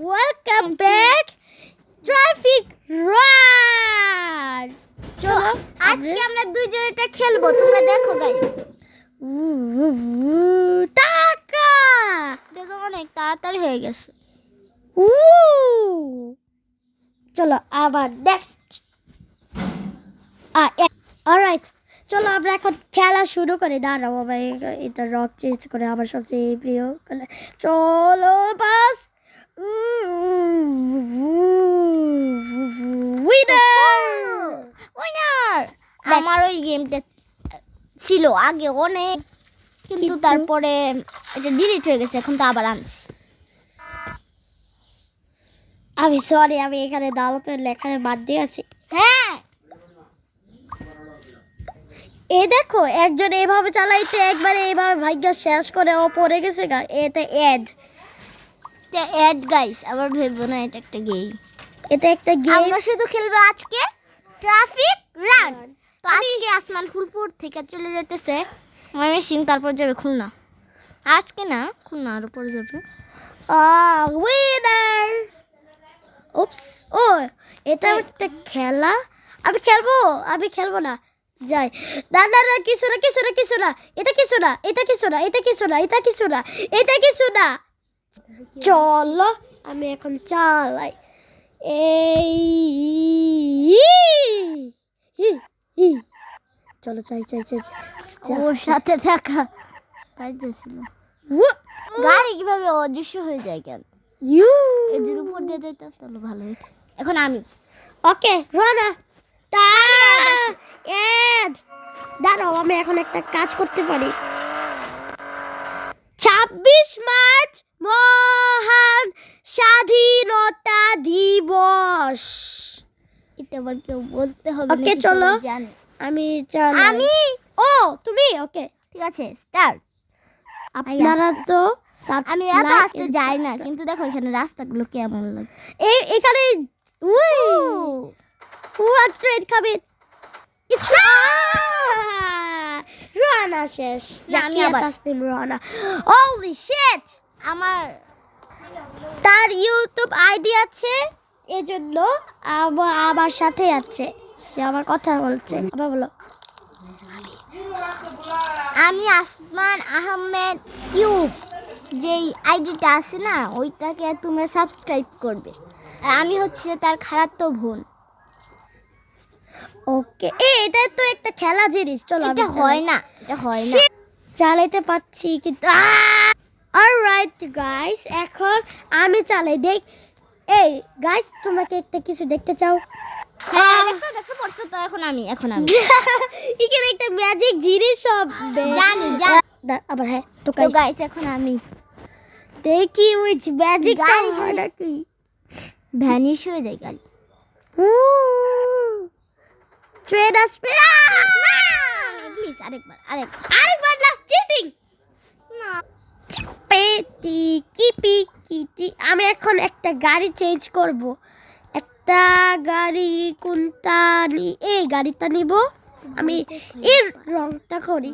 Welcome back traffic run. চলো আজকে আমরা দুইজন এটা খেলবো, তোমরা দেখো গাইস। টাকা এটা তো অনেক তাড়াতাড়ি হয়ে গেছে। চলো আবার নেক্সট। অলরাইট, চলো আমরা এখন খেলা শুরু করি। দাঁড়াও, আমার এটা রক চেঞ্জ করে আমার সবচেয়ে প্রিয় খেলা। চলো বাস, উইনার। আমার ওই গেমটা ছিল আগে অনেক, কিন্তু তারপরে এটা ডিলিট হয়ে গেছে, এখন তো আবার আনছি। আমি সরি, আমি এখানে দাওয়াতের লেখায় বাদ দিয়ে আছি। হ্যাঁ, এ দেখো, একজন এভাবে চালাইতে একবারে এইভাবে ভাগ্য শেষ করে ও পড়ে গেছে গা। এতে এড, এটা অ্যাড গাইস, আবার ভেবো না এটা একটা গেম। এটা একটা গেম। আমরা শুধু খেলবো আজকে ট্রাফিক রান। তো আজকে আসমান ফুলপুর থেকে চলে যেতেছে ময়মনসিংহ, তারপর যাবে খুলনা। আজকে না, খুলনা আর উপরে যাবে। উইনার। উপস, ও এটা একটা খেলা। আমি খেলবো না। যাই, না না না, কিছু না, এটা কিছু না, চলো আমি এখন চালাই। এই চলো চাই। ওর সাথে টাকা পাইতেছিল। গাড়ি কিভাবে অদৃশ্য হয়ে যায় কেন? এই যদি উপর দিয়ে যাইতাম তাহলে ভালো হতো। এখন আমি ওকে, রানা দাঁড়াও, আমি এখন একটা কাজ করতে পারি। 26 মার্চ মহান স্বাধীনতা দিবস। এটা আবার কেউ বলতে হবে ওকে, নাকি? চলো সবাই জানে। আমি ও তুমি ওকে, ঠিক আছে, স্টার্ট। আপনারা তো আমি এত আসতে যাই না, কিন্তু দেখো এখানে রাস্তাগুলো কেমন লাগে। এখানে স্ট্রেট খাবে। রানা শেষ। আমি আবার রানা। হোলি শিট, আমার তার ইউটিউব আইডি আছে, এজন্য আমার সাথে আছে, সে আমার কথা বলছে। আবার বলো। আমি আসমান আহমেদ কিউব, যেই আইডিটা আছে না, ওইটাকে তোমরা সাবস্ক্রাইব করবে। আর আমি হচ্ছে তার খালাতো বোন। ওকে, এটা তো একটা খেলা জিনিস। চলো, এটা হয় না। চালাইতে পারছি কিন্তু। অলরাইট গাইস, এখন আমি চালাই দেখ। এই গাইস, তোমরা কি একটা কিছু দেখতে চাও? হ্যাঁ, দেখছো পড়ছো তো। এখন আমি এখানে একটা ম্যাজিক জিনিস হবে। জানি। আবার হ্যাঁ তো তো গাইস, এখন আমি দেখি ওই ম্যাজিক গাড়ি নাকি ভ্যানিশ হয়ে যায় গাড়ি। ট্রেন আসবে। প্লিজ আরেকবার না, চিটিং না। পেটি কিপি কিটি। আমি এখন একটা গাড়ি চেঞ্জ করব। একটা গাড়ি কোনটা এই গাড়িটা নিব। আমি এর রংটা করি।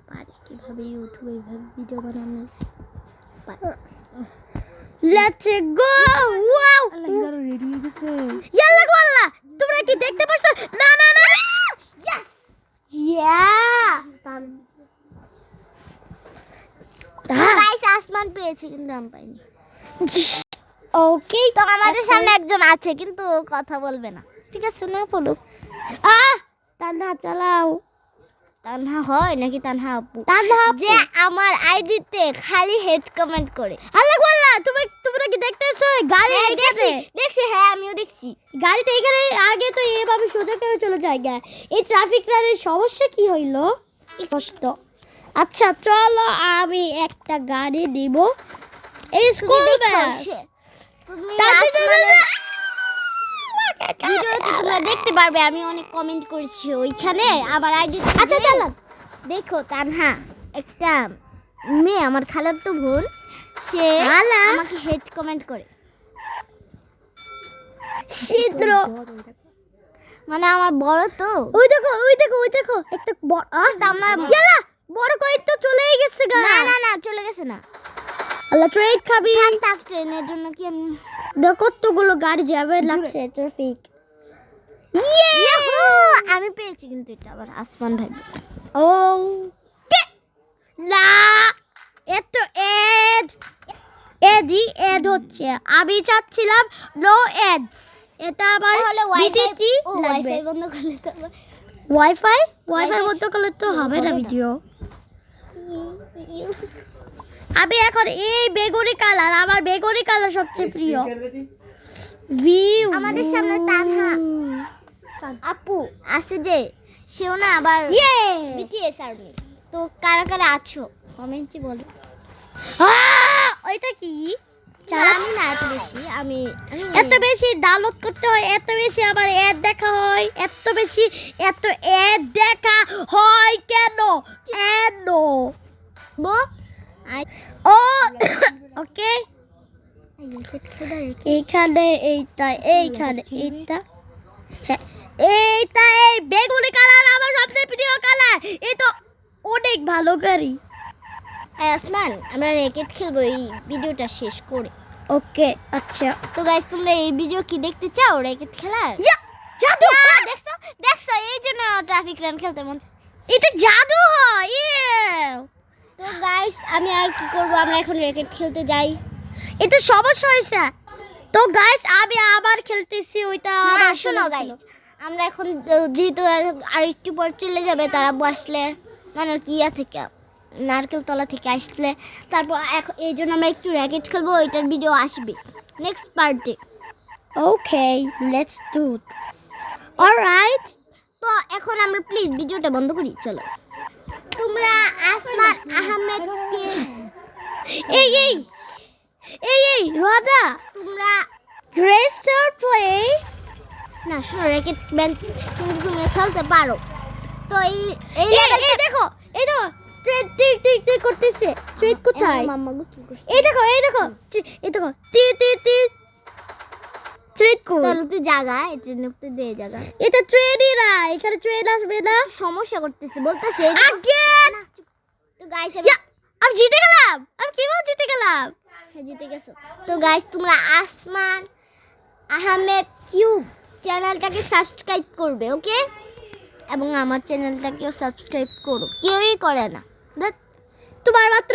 পারি কিভাবে ইউটিউবে এইভাবে ভিডিও বানানো যায়। Let's go. Wow, Allah ready হয়ে গেছে। ইয়াল্লা গোল্লা, তোমরা কি দেখতে পাচ্ছ? না ইয়েস, গাইস, আসমান পেয়েছি কিন্তু আমি পাইনি। ওকে, তো আমাদের সামনে একজন আছে, কিন্তু ও কথা বলবে না। ঠিক আছে, না বলুক। তান্না চালাও। তানহা হয় নাকি তানহা আপু? যে যে আমার আইডিতে খালি হেড কমেন্ট করে। আল্লাহ গোল্লা, তোমরা কি দেখতেছো গাড়ি এখানে? দেখছি, হ্যাঁ আমিও দেখছি। গাড়িতে এখানে আগে তো এভাবে সোজা করে চলে যায়। এই ট্রাফিক রানের সমস্যা কি হইলো? কষ্ট। আচ্ছা চলো, আমি একটা গাড়ি দিব। এই স্কুল বাস। তুমি ভিডিওতে তোমরা দেখতে পারবে, আমি অনেক কমেন্ট করেছি ওইখানে আমার আইডি। আচ্ছা চালান। দেখো তানহা, একটা মেয়ে, আমার খালাতো বোন, সে আমাকে হেড কমেন্ট করে। শীঘ্র মানে আমার বড় তো। ওই দেখো একটা বড় আমরা বড় কয়েক তো চলেই গেছে গা। না চলে গেছে না। আল্লাহ ট্রেন খাবি? থাক ট্রেনের জন্য কি আমি দেখ কতগুলো গাড়ি যাবে লাগছে ট্রাফিক। আমি পেয়েছি কিন্তু এটা আবার আসমান ভাই। ও না এত এড এড হচ্ছে, আমি চাচ্ছিলাম নো এডস। এটা আমার তাহলে বিটিটি লাগবে। ওয়াইফাই বন্ধ করলে তো ওয়াইফাই বন্ধ করলে তো হবে না ভিডিও। আমি এখন এই বেগুনি কালার, আমার বেগুনি কালার সবচেয়ে প্রিয়। ভিউ আমাদের সামনে তানহা আপু আছে যে, সেও না আবার বিটিএস আর্মি। তো কারা কারা আছো কমেন্টে বলো। ওইটা কি? আমি না এত বেশি ডাউনলোড করতে হয়, এত বেশি আবার অ্যাড দেখা হয়, এত অ্যাড দেখা হয় কেন? ও ওকে এইখানে এইটা হ্যাঁ, এইটা এই বেগুনি কালার আমার সবচেয়ে প্রিয় কালার। এই তো অনেক ভালো গাড়ি। আসমান আমরা র্যাকেট খেলবো এই ভিডিওটা শেষ করে। ওকে আচ্ছা। তো গাইস তোমরা এই ভিডিও কি দেখতে চাও র্যাকেট খেলার? জাদু দেখছো এই জন্য ট্রাফিক রান খেলতে মন চায়। এটা জাদু হয়। তো গাইস আমি আর কি করব, আমরা এখন র্যাকেট খেলতে যাই। এটা সমস্যা হয়েছে। তো গাইস আমি আবার খেলতেছি ওইটা। আবার শোনো গাইস, আমরা এখন যেহেতু আর একটু পর চলে যাবে তারা বসলে মানে কি থেকে নারকেল তলা থেকে আসলে, তারপর এই জন্য আমরা একটু র্যাকেট খেলবো। ওইটার ভিডিও আসবে নেক্সট পার্টে। Okay let's do this. Alright. তো এখন আমরা প্লিজ ভিডিওটা বন্ধ করি। চলো তোমরা আসমান আহমেদকে এই রোহানা তোমরা রেস্টার প্লেস না শোনো র্যাকেট ব্যান্ড তুমি খেলতে পারো। তো এই দেখো ট্রেন টিক টিক টিক করতেছে। ট্রেন কোথায়? মাম্মা গুছল করছে। এই দেখো টি টি টি ট্রেন কই? তাহলে তুই জায়গা এটা নিতে দে জায়গা। এটা ট্রেনই না, এখানে ট্রেন আসবে না। সমস্যা করতেছে বলতেছে আগেন। তো গাইস আমি জিতে গেলাম। আমি কিভাবে জিতে গেলাম? হ্যাঁ জিতে গেছো। তো গাইস তোমরা আসমান আহমেদ কিউব চ্যানেলটাকে সাবস্ক্রাইব করবে ওকে, এবং আমার চ্যানেলটাকেও সাবস্ক্রাইব করো। কেউই করে না। তোমার মাত্র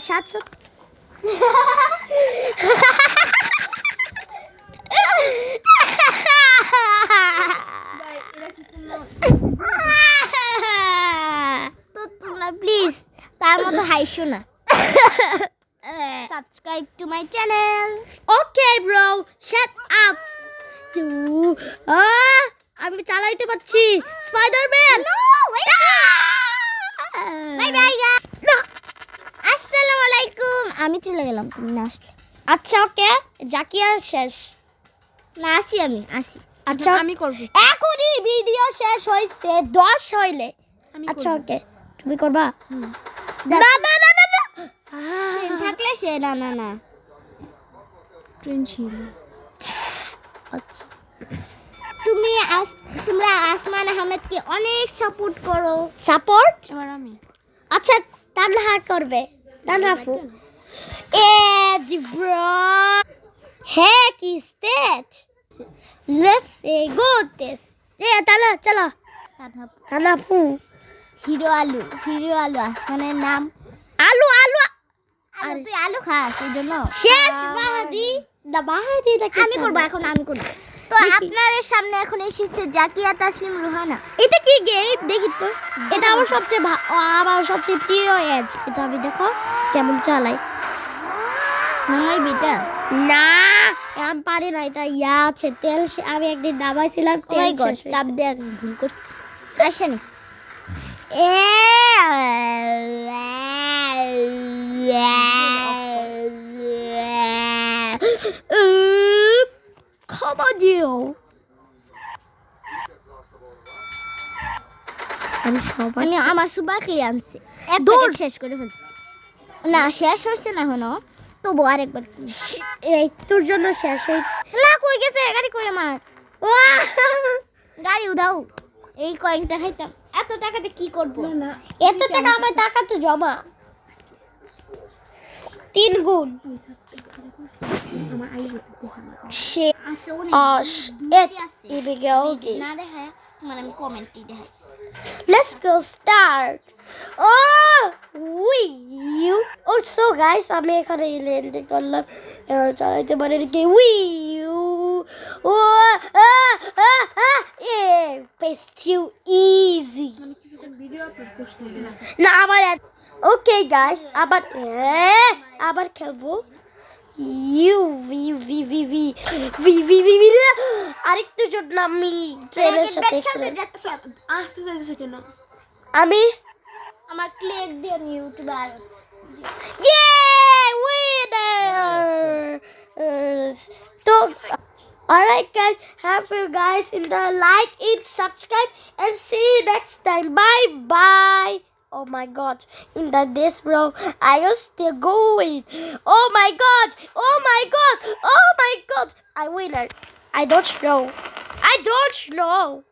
700। তো তোমরা প্লিজ তার মতো হাইশো না। Subscribe to my channel. Okay bro shut up. আমি চালাইতে পারছি স্পাইডারম্যান। বাই বাই আসসালামু আলাইকুম। আমি চলে গেলাম তুমি না আসলে। আচ্ছা ওকে জাকিয়া শেষ না আসি। আচ্ছা আমি করব। এখনই ভিডিও শেষ হইছে 10 হইলে। আচ্ছা ওকে তুমি করবা? না ট্রেন থাকলে সে না ট্রেন ছিল। আচ্ছা তোমরা আসমান আহমেদকে অনেক সাপোর্ট করো। সাপোর্ট? এবার আমি আচ্ছা তানহা করবে। তানহাফু bro heck is that? Let's go this. চলো তানহাফু। হিরো আলু আসমানের নাম আলু তুই আলু খাস এই জন্য শেষ। মাহাদি আমি করবো এখন আমি করবো। তো আপনাদের সামনে এখন এসেছে জাকিয়া তাসনিম রোহানা। এটা কি গেম দেখি তো। এটা আমার সবচেয়ে প্রিয় এজ। এটা আমি দেখো কেমন চালাই। মামাই বেটা না আমি পারি না। এটা আছে তেল আমি একদিন নামাইছিলাম তেল চাপ দিয়ে ভুল করছি। আসেনি ক্ষমা দিও। আমি আমার সুপার ক্লি আনছি এক প্যাকেট শেষ করে ফেলছি। না শেষ হয়েছে না এখনো, তবু আরেকবার এই তোর জন্য শেষ হই না। কই গেছে গাড়ি? কই আমার গাড়ি উধাও। এই কয়েনটা খাইতাম। এত টাকাতে কি করবো? এত টাকা আমার টাকা তো জমা। 3 গুণ আমার আই হতে দেখা না shit আছে অনেক it here we go again. না দেখায় তোমার আমি কমেন্টই দেখাই Let's go start. Oh, you. Oh, so guys, আমি এখানে ল্যান্ডিং করলাম চালাইতে পারি কি you. Oh, yeah, it's too easy. কিছুক্ষণ ভিডিও আপলোড করছি না না আবার okay guys আবার খেলবো আরেকটু জন্য আমি ট্রেনের সাথে আসতে যাচ্ছে কেন আমি আমার ক্লিক দিয়ে YouTuber yeah winners so alright guys have you guys in the like it subscribe and see you next time bye bye. Oh my god, in this bro, I was still going. Oh my god, oh my god, oh my god. I winner. I don't know.